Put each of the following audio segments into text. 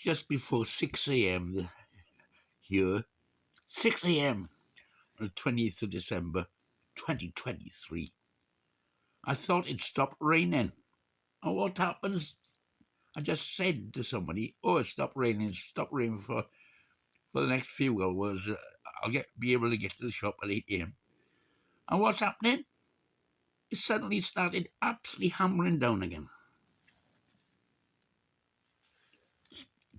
just before 6 a.m. here. 6 a.m. on the 20th of December, 2023. I thought it stopped raining. And what happens? I just said to somebody, oh, it stopped raining for the next few hours. I'll be able to get to the shop at 8 a.m. And what's happening? It suddenly started absolutely hammering down again.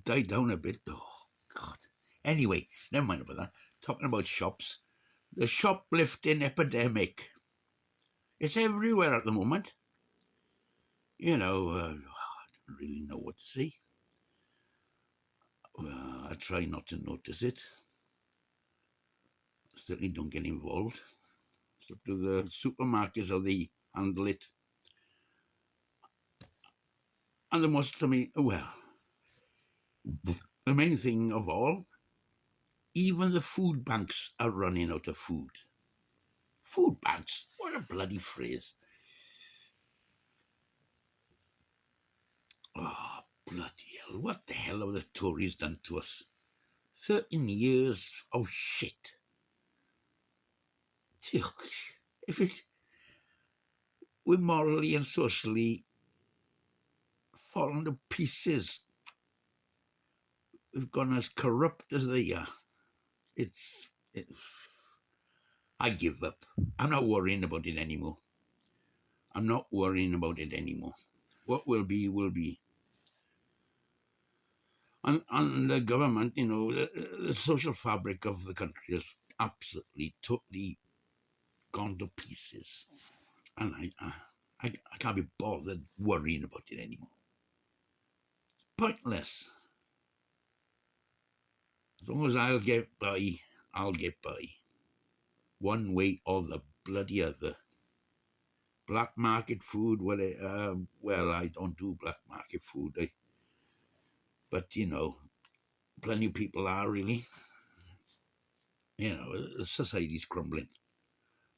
Died down a bit. Oh, God. Anyway, never mind about that. Talking about shops. The shoplifting epidemic. It's everywhere at the moment. You know, I don't really know what to say. I try not to notice it. Certainly don't get involved. It's up to the supermarkets how they handle it. And the most to me, well, the main thing of all, even the food banks are running out of food. Food banks? What a bloody phrase. Oh, bloody hell. What the hell have the Tories done to us? 13 years of shit. If we're morally and socially fallen to pieces, we've gone as corrupt as they are. It's I give up. I'm not worrying about it anymore. What will be, will be. And the government, you know, the social fabric of the country has absolutely, totally gone to pieces. And I can't be bothered worrying about it anymore. It's pointless. As long as I'll get by, I'll get by. One way or the bloody other. Black market food, well, I don't do black market food. But, you know, plenty of people are really. You know, society's crumbling.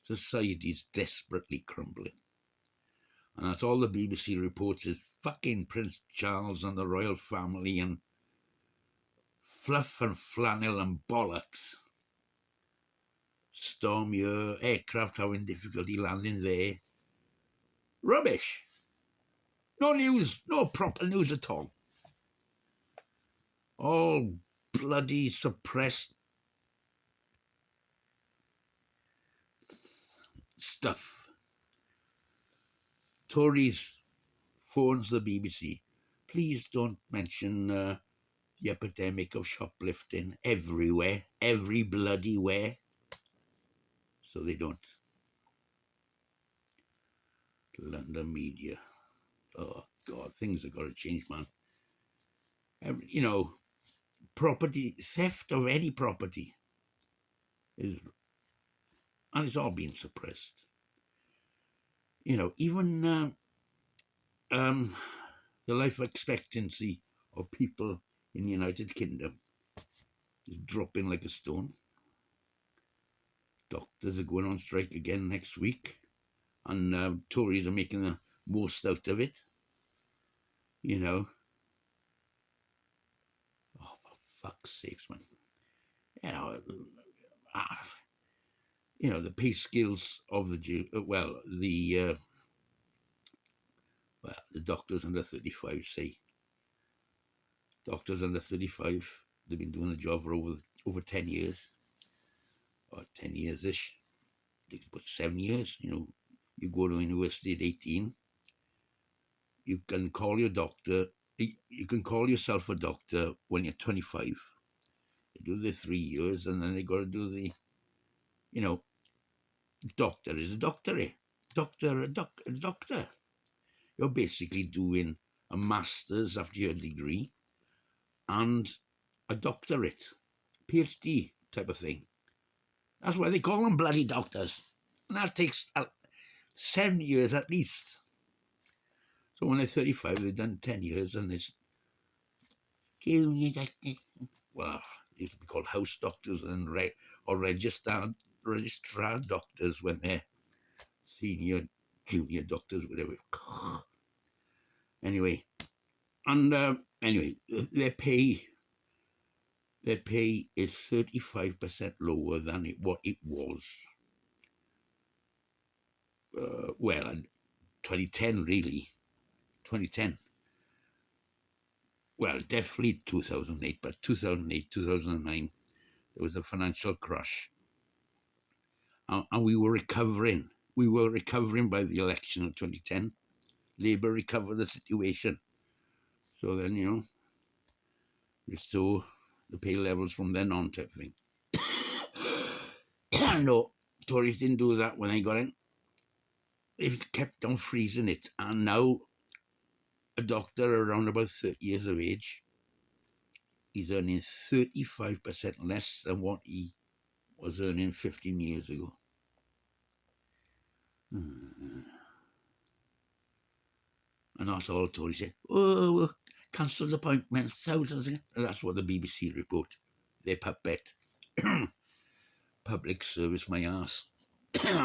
Society's desperately crumbling. And that's all the BBC reports is fucking Prince Charles and the royal family and fluff and flannel and bollocks. Storm here, aircraft having difficulty landing there. Rubbish. No news, no proper news at all. All bloody suppressed stuff. Tories phones the BBC. Please don't mention the epidemic of shoplifting everywhere, every bloody where. So they don't. London media. Oh, God, things have got to change, man. You know, property, theft of any property is, and it's all being suppressed. You know, even the life expectancy of people in the United Kingdom is dropping like a stone. Doctors are going on strike again next week, and Tories are making the most out of it. You know, oh, for fuck's sakes, man. You know, the pay scales of the doctors under 35 say. Doctors under 35, they've been doing the job for over 10 years, or 10 years-ish. I think it's about 7 years. You know, you go to university at 18, you can call your doctor, you can call yourself a doctor when you're 25. They do the 3 years, and then they got to do the, you know, doctor is a doctor, eh? Doctor. You're basically doing a master's after your degree and a doctorate, PhD type of thing. That's why they call them bloody doctors. And that takes 7 years at least. So when they're 35, they've done 10 years and there's junior doctors. Well, they used to be called house doctors and registrar doctors when they're senior, junior doctors, whatever. Anyway, and Anyway, their pay is 35% lower than what it was. Well, 2010 really, 2010. Well, definitely 2008, but 2008, 2009, there was a financial crash, and we were recovering. We were recovering by the election of 2010. Labour recovered the situation. So then, restore the pay levels from then on type thing. No, Tories didn't do that when they got in. They've kept on freezing it. And now a doctor around about 30 years of age, he's earning 35% less than what he was earning 15 years ago. And that's all Tories say. Oh, cancelled appointments, thousands. And that's what the BBC report. They puppet. Public service, my ass.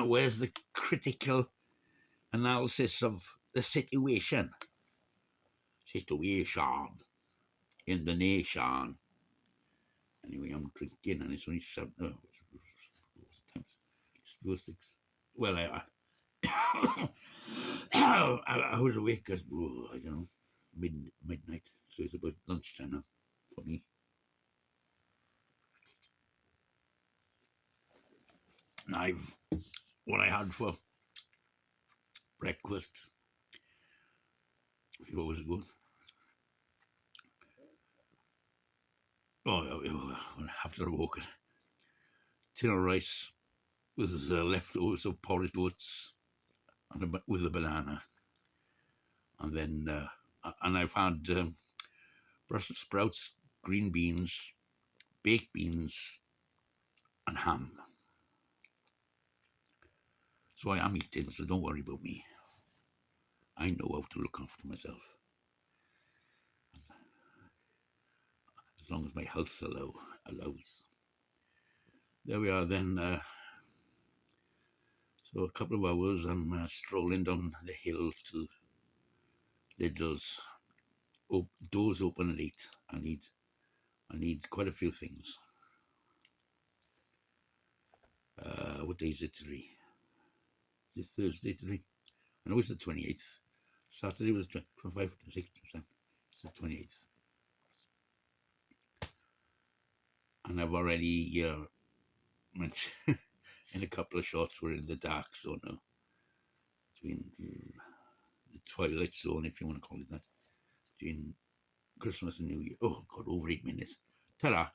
Where's the critical analysis of the situation? Situation in the nation. Anyway, I'm drinking and it's only 7. Well, I was awake at, I don't know, midnight. So it's about lunchtime now for me. And what I had for breakfast a few hours ago. After I woke it, tin of rice with leftovers of porridge oats and with a banana. And then, and I've had Brussels sprouts, green beans, baked beans, and ham. So I am eating, so don't worry about me. I know how to look after myself. As long as my health allows. There we are then. So a couple of hours, I'm strolling down the hill to Lidl's. Doors open at 8. I need quite a few things. What day is it today? Is it Thursday today? I know it's the 28th. Saturday was 25, 26, 27. It's the 28th. And I've already mentioned in a couple of shots we're in the dark zone now. Between the twilight zone, if you want to call it that. Between Christmas and New Year. Oh, God, over 8 minutes. Ta-da.